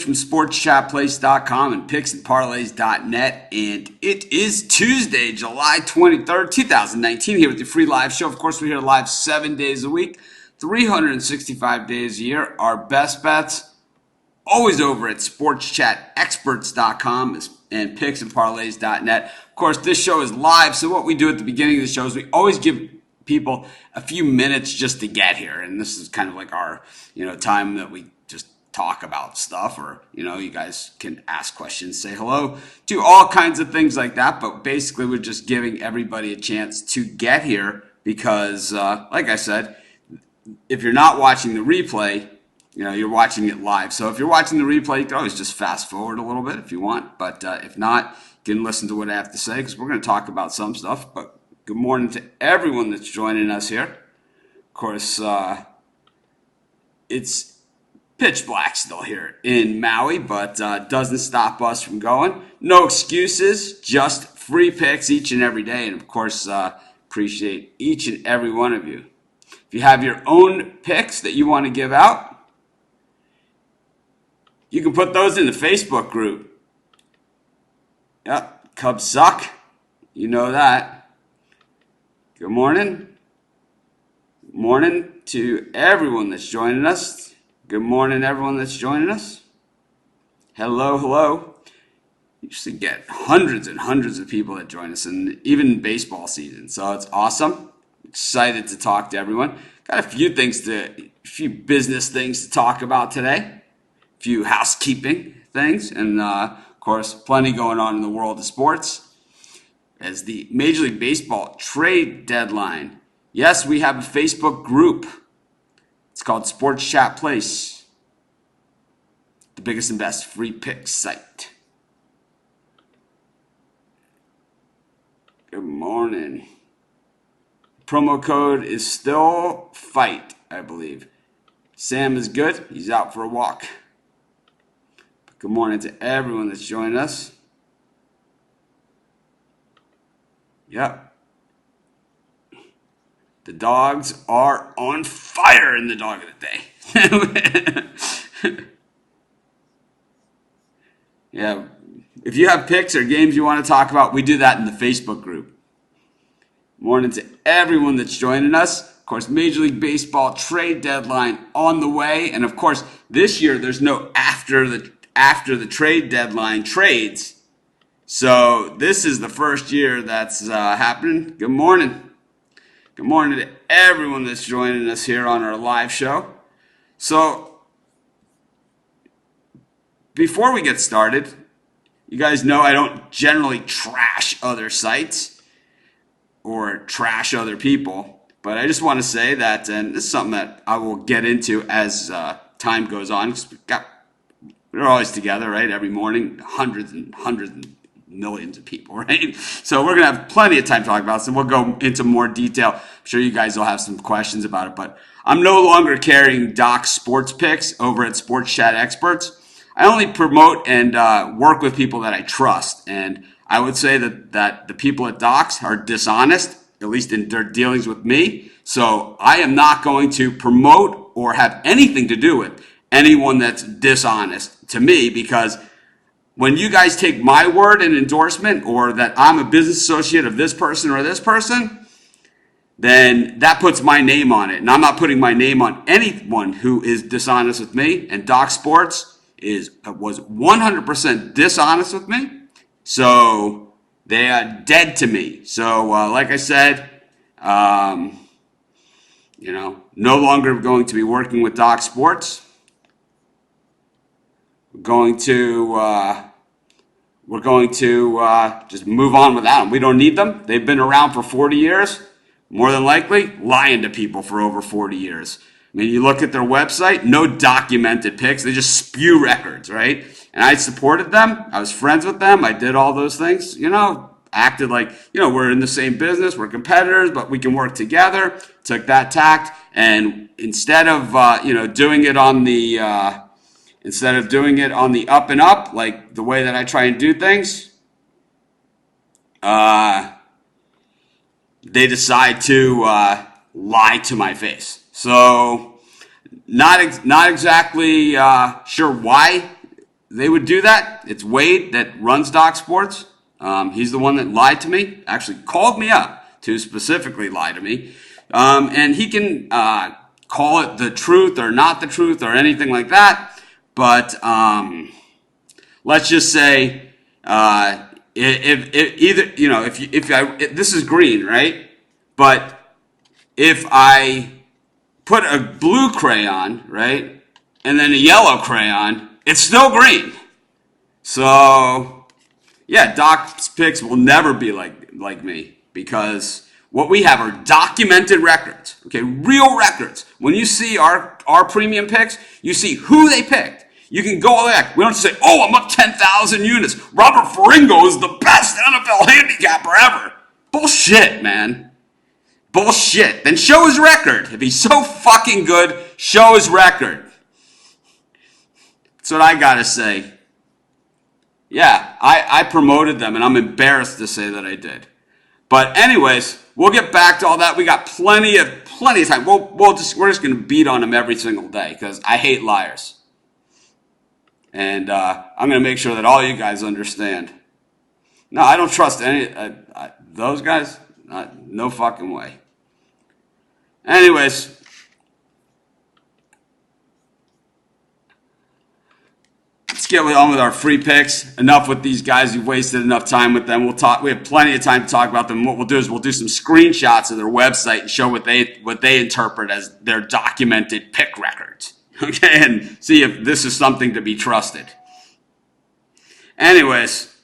from sportschatplace.com and picksandparlays.net, and it is Tuesday, July 23rd, 2019, here with the free live show. Of course, we're here live 7 days a week, 365 days a year. Our best bets always over at sportschatexperts.com and picksandparlays.net. Of course, this show is live, so what we do at the beginning of the show is we always give people a few minutes just to get here, and this is kind of like our time that we just talk about stuff, or you guys can ask questions, say hello, do all kinds of things like that. But basically we're just giving everybody a chance to get here because like I said, if you're not watching the replay, you're watching it live. So if you're watching the replay, you can always just fast forward a little bit if you want, but if not, you can listen to what I have to say because we're going to talk about some stuff. But good morning to everyone that's joining us here. Of course, it's pitch black still here in Maui, but doesn't stop us from going. No excuses, just free picks each and every day. And of course, appreciate each and every one of you. If you have your own picks that you want to give out, you can put those in the Facebook group. Yep, Cubs suck. You know that. Good morning. Good morning to everyone that's joining us. Good morning, everyone that's joining us. Hello, hello. You usually get hundreds and hundreds of people that join us, and even baseball season. So it's awesome. Excited to talk to everyone. Got a few business things to talk about today. A few housekeeping things, and of course, plenty going on in the world of sports. As the Major League Baseball trade deadline. Yes, we have a Facebook group. It's called Sports Chat Place, the biggest and best free pick site. Good morning. Promo code is still FIGHT, I believe. Sam is good. He's out for a walk. Good morning to everyone that's joined us. Yep. The dogs are on fire in the dog of the day. Yeah. If you have picks or games you want to talk about, we do that in the Facebook group. Morning to everyone that's joining us. Of course, Major League Baseball trade deadline on the way. And of course, this year there's no after the trade deadline trades. So this is the first year that's happening. Good morning. Good morning to everyone that's joining us here on our live show. So, before we get started, you guys know I don't generally trash other sites or trash other people, but I just want to say that, and this is something that I will get into as time goes on, because we're always together, right? Every morning, hundreds and millions of people, right? So we're going to have plenty of time to talk about this, and we'll go into more detail. I'm sure you guys will have some questions about it, but I'm no longer carrying Doc's sports picks over at Sports Chat Experts. I only promote and work with people that I trust, and I would say that the people at Doc's are dishonest, at least in their dealings with me. So I am not going to promote or have anything to do with anyone that's dishonest to me, because when you guys take my word and endorsement, or that I'm a business associate of this person or this person, then that puts my name on it. And I'm not putting my name on anyone who is dishonest with me. And Doc Sports was 100% dishonest with me. So they are dead to me. So like I said, no longer going to be working with Doc Sports. We're going to just move on without them. We don't need them. They've been around for 40 years, more than likely lying to people for over 40 years. I mean, you look at their website, no documented picks. They just spew records, right? And I supported them. I was friends with them. I did all those things, acted like, we're in the same business. We're competitors, but we can work together. Took that tact. And instead of, doing it on the up and up, like the way that I try and do things, they decide to lie to my face. So not exactly sure why they would do that. It's Wade that runs Doc Sports. He's the one that lied to me, actually called me up to specifically lie to me. And he can call it the truth or not the truth or anything like that. But let's just say if either, you know, if this is green, right? But if I put a blue crayon, right, and then a yellow crayon, it's still green. So, yeah, Doc's picks will never be like me because what we have are documented records, okay, real records. When you see our premium picks, you see who they picked. You can go all the way back. We don't say, oh, I'm up 10,000 units. Robert Faringo is the best NFL handicapper ever. Bullshit, man. Bullshit. Then show his record. If he's so fucking good, show his record. That's what I gotta say. Yeah, I promoted them, and I'm embarrassed to say that I did. But anyways, we'll get back to all that. We got plenty of time. We're just gonna beat on them every single day because I hate liars. And I'm going to make sure that all you guys understand. No, I don't trust any those guys. No fucking way. Anyways, let's get on with our free picks. Enough with these guys. You've wasted enough time with them. We have plenty of time to talk about them. What we'll do is we'll do some screenshots of their website and show what they interpret as their documented pick records. Okay, and see if this is something to be trusted. Anyways,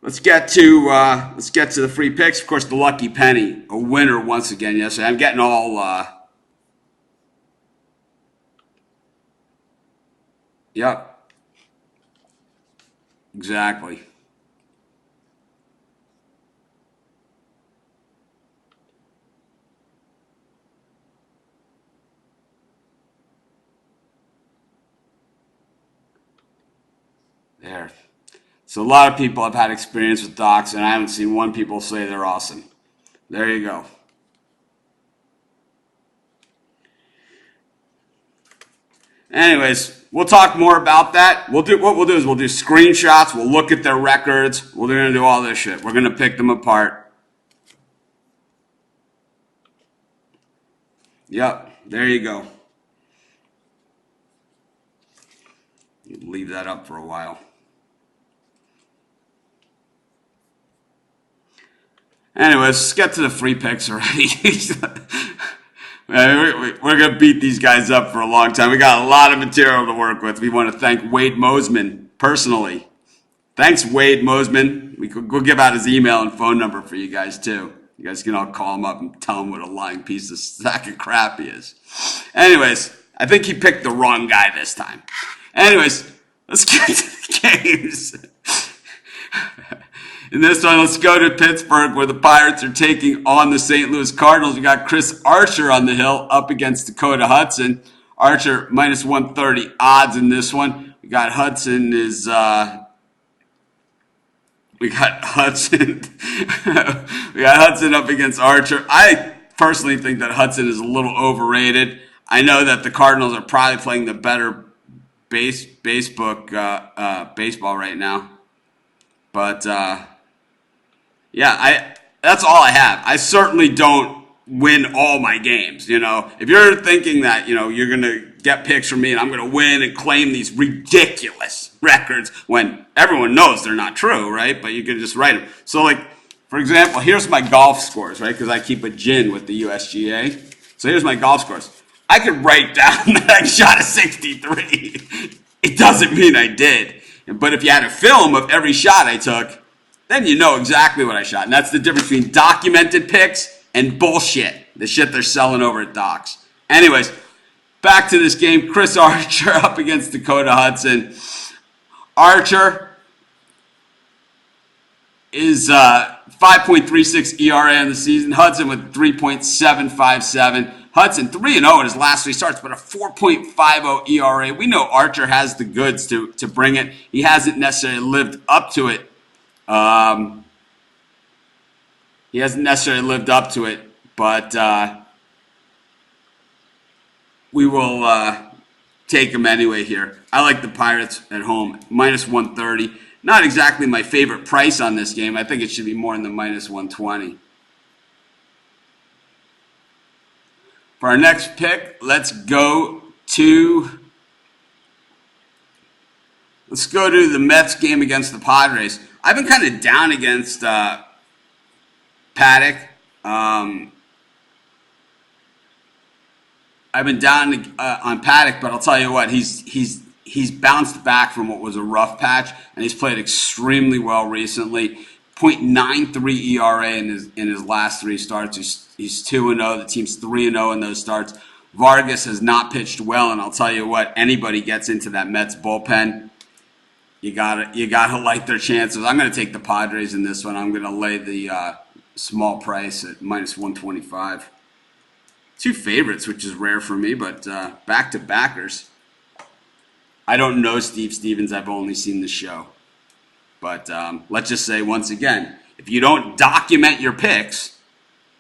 let's get to the free picks. Of course, the lucky penny, a winner once again yesterday. I'm getting all. Yep. Exactly. There. So a lot of people have had experience with docs, and I haven't seen one people say they're awesome. There you go. Anyways, we'll talk more about that. What we'll do is we'll do screenshots. We'll look at their records. We're going to do all this shit. We're going to pick them apart. Yep. There you go. Leave that up for a while. Anyways, let's get to the free picks already. We're going to beat these guys up for a long time. We got a lot of material to work with. We want to thank Wade Mosman personally. Thanks, Wade Mosman. We'll give out his email and phone number for you guys, too. You guys can all call him up and tell him what a lying piece of sack of crap he is. Anyways, I think he picked the wrong guy this time. Anyways, let's get to the games. In this one, let's go to Pittsburgh, where the Pirates are taking on the St. Louis Cardinals. We got Chris Archer on the hill up against Dakota Hudson. Archer minus 130 odds in this one. We got Hudson up against Archer. I personally think that Hudson is a little overrated. I know that the Cardinals are probably playing the better baseball right now. But that's all I have. I certainly don't win all my games. You know, if you're thinking that, you know, you're going to get picks from me and I'm going to win and claim these ridiculous records when everyone knows they're not true, right? But you can just write them. So, like, for example, here's my golf scores, right? Because I keep a gin with the USGA. So here's my golf scores. I could write down that I shot a 63. It doesn't mean I did. But if you had a film of every shot I took, then you know exactly what I shot. And that's the difference between documented picks and bullshit. The shit they're selling over at Docs. Anyways, back to this game. Chris Archer up against Dakota Hudson. Archer is 5.36 ERA in the season. Hudson with 3.757. Hudson 3-0 in his last three starts, but a 4.50 ERA. We know Archer has the goods to bring it. He hasn't necessarily lived up to it. But we will take them anyway here. I like the Pirates at home, minus 130. Not exactly my favorite price on this game. I think it should be more in the minus 120. For our next pick, let's go to the Mets game against the Padres. I've been kind of down against Paddock. I've been down on Paddock, but I'll tell you what, he's bounced back from what was a rough patch, and he's played extremely well recently. .93 ERA in his last three starts. He's 2-0. The team's 3-0 in those starts. Vargas has not pitched well, and I'll tell you what, anybody gets into that Mets bullpen, you gotta like their chances. I'm gonna take the Padres in this one. I'm gonna lay the small price at minus 125. Two favorites, which is rare for me, but back to backers. I don't know Steve Stevens. I've only seen the show. But let's just say once again, if you don't document your picks,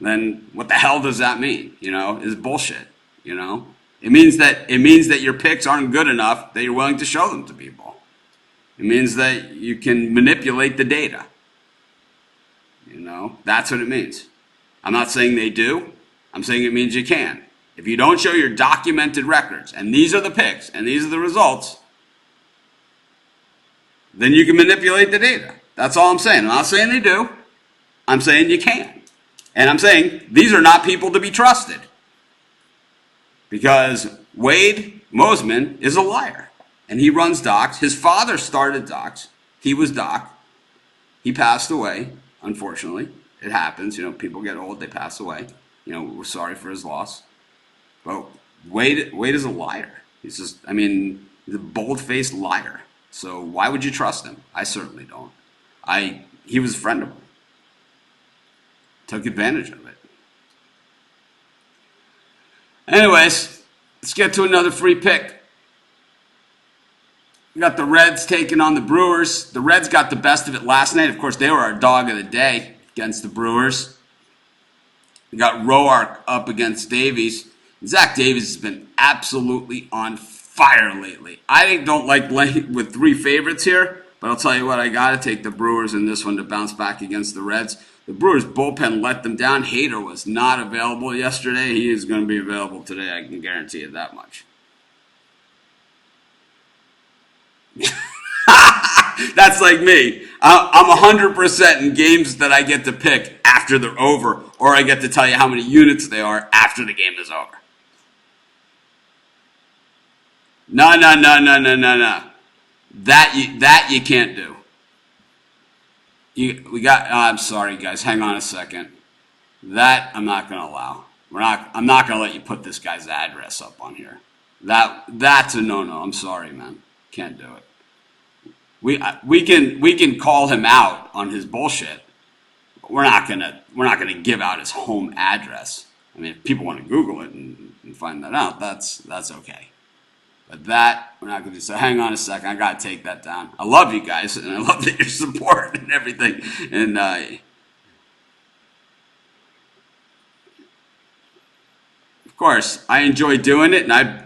then what the hell does that mean? It's bullshit. It means that your picks aren't good enough that you're willing to show them to people. It means that you can manipulate the data. That's what it means. I'm not saying they do. I'm saying it means you can. If you don't show your documented records, and these are the picks, and these are the results, then you can manipulate the data. That's all I'm saying. I'm not saying they do. I'm saying you can. And I'm saying these are not people to be trusted. Because Wade Mosman is a liar. And he runs Docs. His father started Docs. He was Doc. He passed away, unfortunately. It happens. People get old, they pass away. We're sorry for his loss. But Wade is a liar. He's a bold-faced liar. So why would you trust him? I certainly don't. He was a friend of mine. Took advantage of it. Anyways, let's get to another free pick. We got the Reds taking on the Brewers. The Reds got the best of it last night. Of course, they were our dog of the day against the Brewers. We got Roark up against Davies. Zach Davies has been absolutely on fire lately. I don't like playing with three favorites here, but I'll tell you what, I got to take the Brewers in this one to bounce back against the Reds. The Brewers bullpen let them down. Hader was not available yesterday. He is going to be available today. I can guarantee you that much. That's like me. I'm 100% in games that I get to pick after they're over, or I get to tell you how many units they are after the game is over. No. That you can't do. I'm sorry, guys. Hang on a second. That I'm not going to allow. I'm not going to let you put this guy's address up on here. That's a no. I'm sorry, man. Can't do it. We can call him out on his bullshit. But we're not gonna give out his home address. I mean, if people want to Google it and find that out, that's okay. But that we're not gonna do. So hang on a second. I gotta take that down. I love you guys, and I love your support and everything. And of course, I enjoy doing it, and I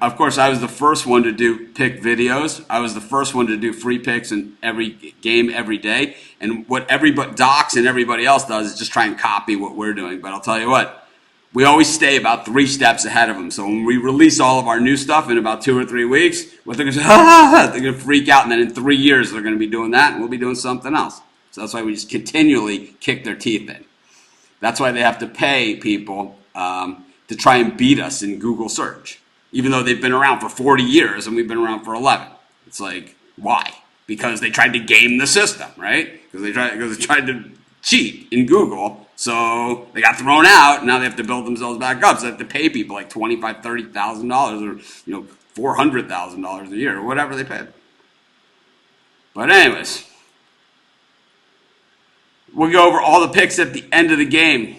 was the first one to do pick videos. I was the first one to do free picks in every game, every day. And what everybody, Docs and everybody else does is just try and copy what we're doing. But I'll tell you what, we always stay about 3 steps ahead of them. So when we release all of our new stuff in about 2 or 3 weeks, what they're going to say, they're going to freak out, and then in 3 years they're going to be doing that, and we'll be doing something else. So that's why we just continually kick their teeth in. That's why they have to pay people to try and beat us in Google search, even though they've been around for 40 years and we've been around for 11. It's like, why? Because they tried to game the system, right? Because they tried to cheat in Google, so they got thrown out, and now they have to build themselves back up. So they have to pay people like $25,000, $30,000, or $400,000 a year, or whatever they pay. But anyways, we'll go over all the picks at the end of the game.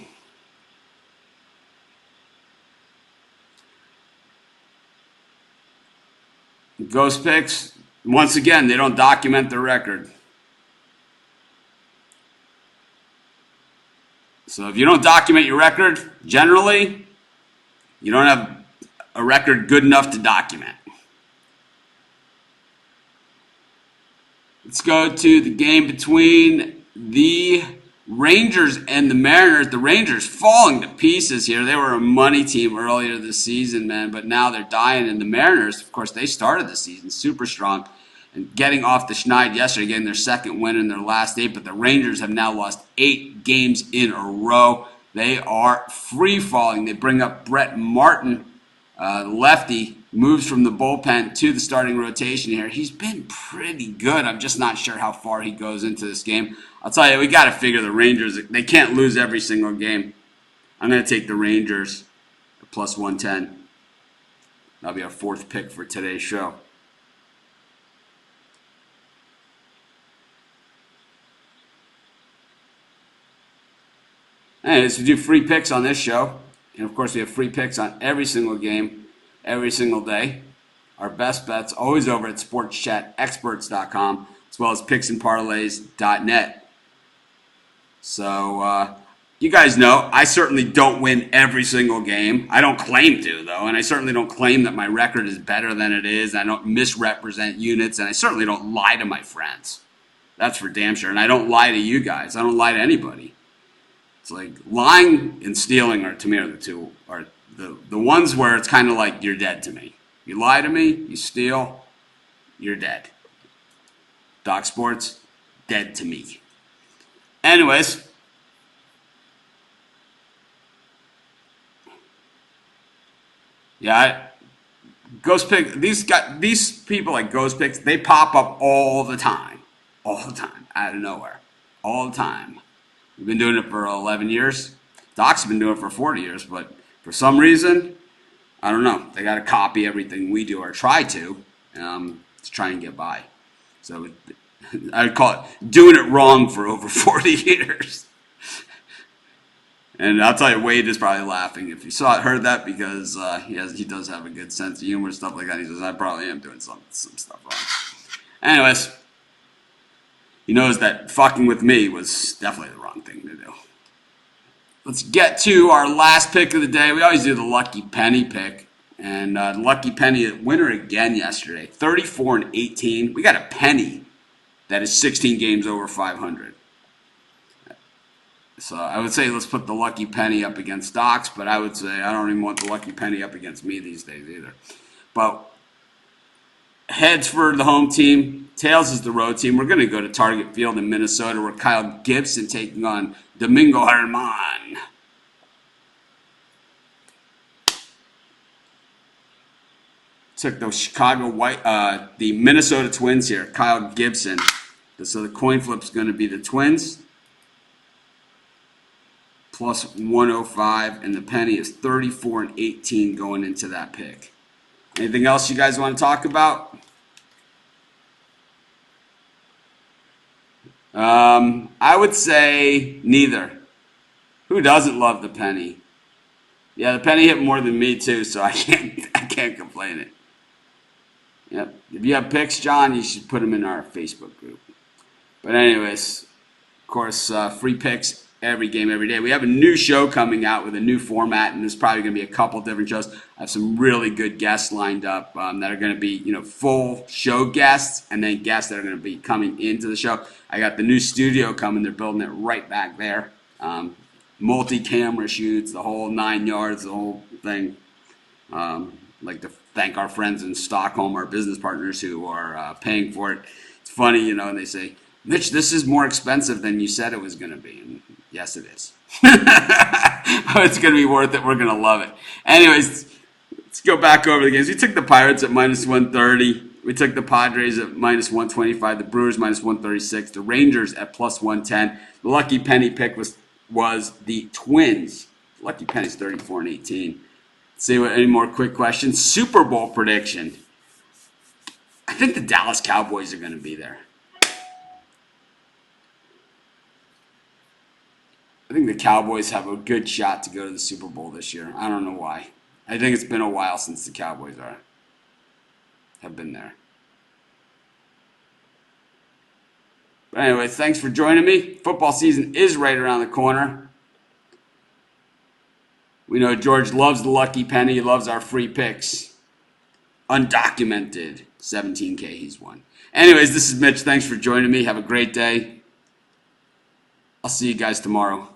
Ghost picks, once again, they don't document their record. So if you don't document your record, generally, you don't have a record good enough to document. Let's go to the game between the Rangers and the Mariners. The Rangers falling to pieces here. They were a money team earlier this season, man, but now they're dying. And the Mariners, of course, they started the season super strong and getting off the schneid yesterday, getting their second win in their last 8. But the Rangers have now lost 8 games in a row. They are free falling. They bring up Brett Martin, lefty, moves from the bullpen to the starting rotation here. He's been pretty good. I'm just not sure how far he goes into this game. I'll tell you, we got to figure the Rangers. They can't lose every single game. I'm going to take the Rangers at plus 110. That'll be our 4th pick for today's show. Anyways, we do free picks on this show. And of course, we have free picks on every single game, every single day. Our best bets always over at sportschatexperts.com, as well as picksandparlays.net. So, you guys know, I certainly don't win every single game. I don't claim to, though, and I certainly don't claim that my record is better than it is. I don't misrepresent units, and I certainly don't lie to my friends. That's for damn sure. And I don't lie to you guys. I don't lie to anybody. It's like lying and stealing are, to me, are the two, are the ones where it's kind of like you're dead to me. You lie to me, you steal, you're dead. Doc Sports, dead to me. Anyways, yeah, Ghost Pick. These people like Ghost Picks, they pop up all the time, out of nowhere, all the time. We've been doing it for 11 years. Doc's been doing it for 40 years, but for some reason, I don't know. They got to copy everything we do or try to try and get by. So I'd call it doing it wrong for over 40 years. And I'll tell you, Wade is probably laughing if you heard that, because he does have a good sense of humor and stuff like that. He says, I probably am doing some stuff wrong. Anyways, he knows that fucking with me was definitely the wrong thing to do. Let's get to our last pick of the day. We always do the Lucky Penny pick. And the Lucky Penny winner again yesterday, 34-18. We got a penny that is 16 games over 500. So I would say let's put the Lucky Penny up against Doc's, but I would say I don't even want the Lucky Penny up against me these days either. But heads for the home team, tails is the road team. We're going to go to Target Field in Minnesota, where Kyle Gibson taking on Domingo Germán. Took the Minnesota Twins here, Kyle Gibson. So the coin flip's going to be the Twins, plus 105, and the penny is 34-18 going into that pick. Anything else you guys want to talk about? I would say neither. Who doesn't love the penny? Yeah, the penny hit more than me too, so I can't complain it. Yep. If you have picks, John, you should put them in our Facebook group. But anyways, of course, free picks every game, every day. We have a new show coming out with a new format, and there's probably going to be a couple different shows. I have some really good guests lined up that are going to be, full show guests, and then guests that are going to be coming into the show. I got the new studio coming. They're building it right back there. Multi-camera shoots, the whole 9 yards, the whole thing. Like to thank our friends in Stockholm, our business partners who are paying for it. It's funny, and they say, Mitch, this is more expensive than you said it was going to be. And yes, it is. It's going to be worth it. We're going to love it. Anyways, let's go back over the games. We took the Pirates at minus 130. We took the Padres at minus 125. The Brewers minus 136. The Rangers at plus 110. The lucky penny pick was the Twins. Lucky penny's 34-18. Let's see any more quick questions. Super Bowl prediction. I think the Dallas Cowboys are going to be there. I think the Cowboys have a good shot to go to the Super Bowl this year. I don't know why. I think it's been a while since the Cowboys have been there. But anyway, thanks for joining me. Football season is right around the corner. We know George loves the lucky penny. He loves our free picks. Undocumented 17K he's won. Anyways, this is Mitch. Thanks for joining me. Have a great day. I'll see you guys tomorrow.